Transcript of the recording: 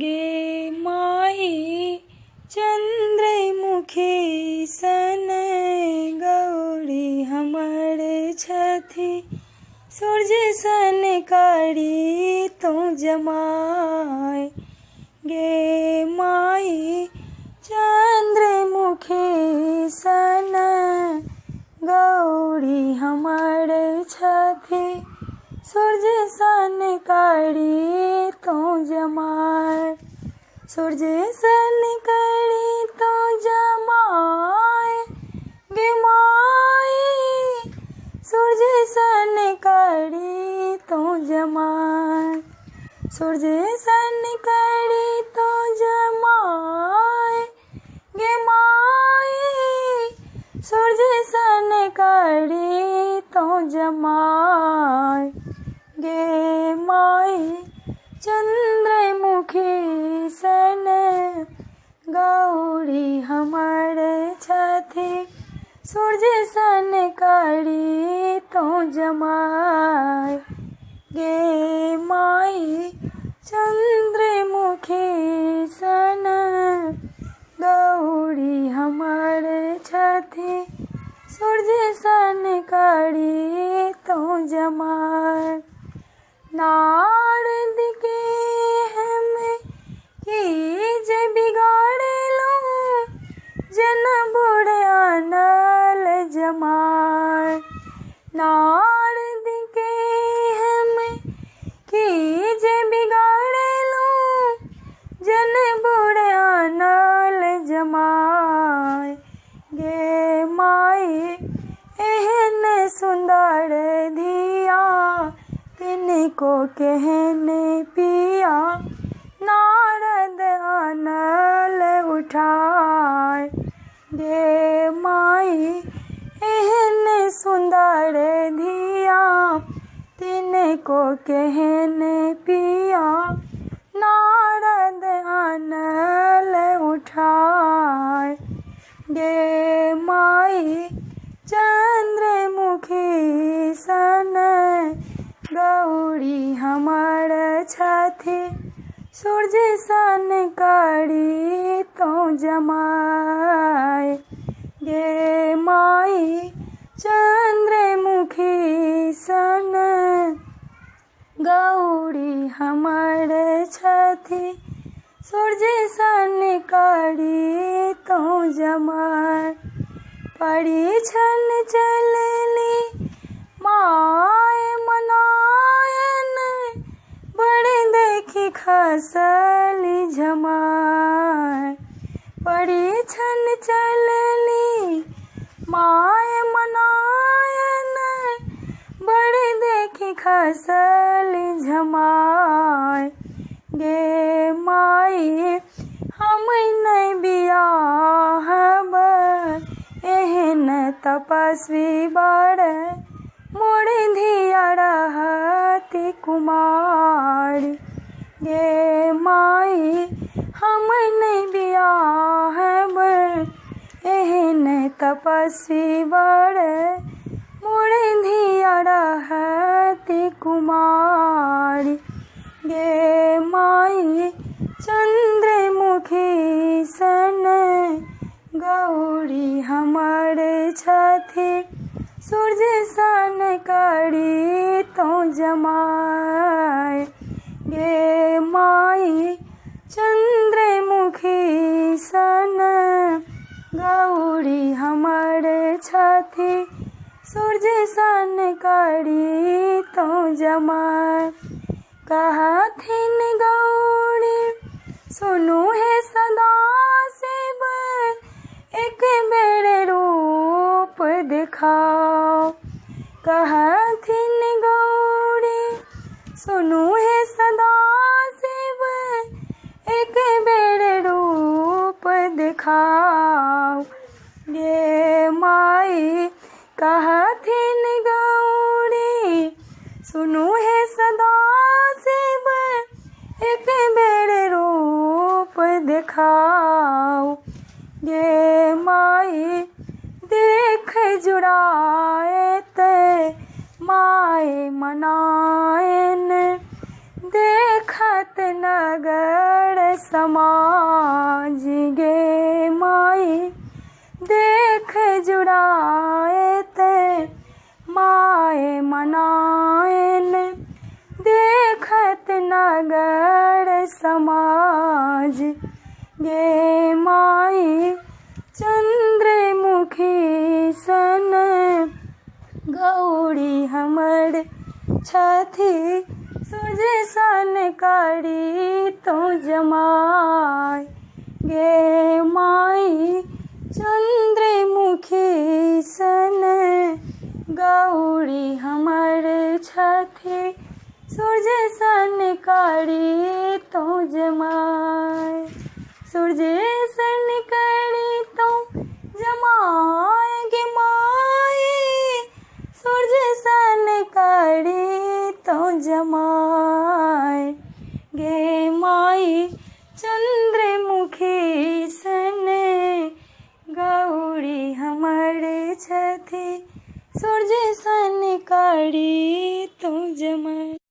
गे माई चंद्रमुखी सन गौरी हमर छथि सूर्य सन कारी तू जमाय। गे माई चंद्रमुखी सन गौरी हमर छथि सूर्य सन कारी तू जमाय। सूर्य सन कारी तू जमाय गे माई सूर्य सन कारी तू जमाय। सूर्य सन कारी तू जमाय गे माई सूर्य सन कारी तू जमाय। गे माई चंद्रमुखी सन गौरी हमर छथि सूर्य सन कारी तू जमाय। गे माई चंद्रमुखी सन गौरी हमर छथि सूर्य सन कारी तू जमाय। नारद के हम कीज बिगाड़लू जन बुढ़ानल जमाय। नारद के हम कीज बिगाड़लू जन बुढ़ानल जमाय। गे माई एहन सुंदर धिया तिनको कहने पिया नारद आनल उठाय। गे माई एहन सुंदर धिया तिनको कहने पिया नारद आनल उठाय। गे माई चंद्रमुखी सन गौरी हमर छथि सूर्य सन कारी तू जमाय। गे माई चंद्रमुखी सन गौरी हमर छथि सूर्य सन कारी तू जमाय। परिछन चलली माय मनायन बड़े देखी खसली झमाय। परिछन चलली माय मनायन बड़े देखी खसली झमाय। गे माई हम नहीं बियाहब एहन तपस्वी बड़ मोर धिया रहति कुमारी। गे माई हम नहीं बियाहब एहन तपस्वी बड़ मोर धिया रहति कुमारी। गे माई चंद्रमुखी सन गौरी हमर छथि सूर्य सन कारी तू जमाय। गे माई चंद्रमुखी सन गौरी हमर छथि सूर्य सन कारी तू जमाय। कहथिन गौरी सुनु है सदा शिव एक बेर रूप दिखाओ। कहथिन गौरी सुनु है सदा शिव एक बेर रूप दिखाओ। गे माई कहथिन गौरी सुनु है सदा शिव एक बेर रूप दिखाओ। गे माई देख जुड़ाएत माय मनायन देखत नगर समाज गे माई देख जुड़ाए ते माए मनाएन देखत नगर समाज गे माई चंद्रमुखी सन गौरी हमर छथि सूरज सन कारी तो जमाय गे माई चंद्रमुखी सन गौरी हमर छथि सूरज सन कारी तो जमाय सूरज सन कारी तो जमाय गे माई सूरज सन कारी तो जमाय गे माई चंद्रमुखी सन गौरी हमर छथि सूरज सन कारी तो जमाय।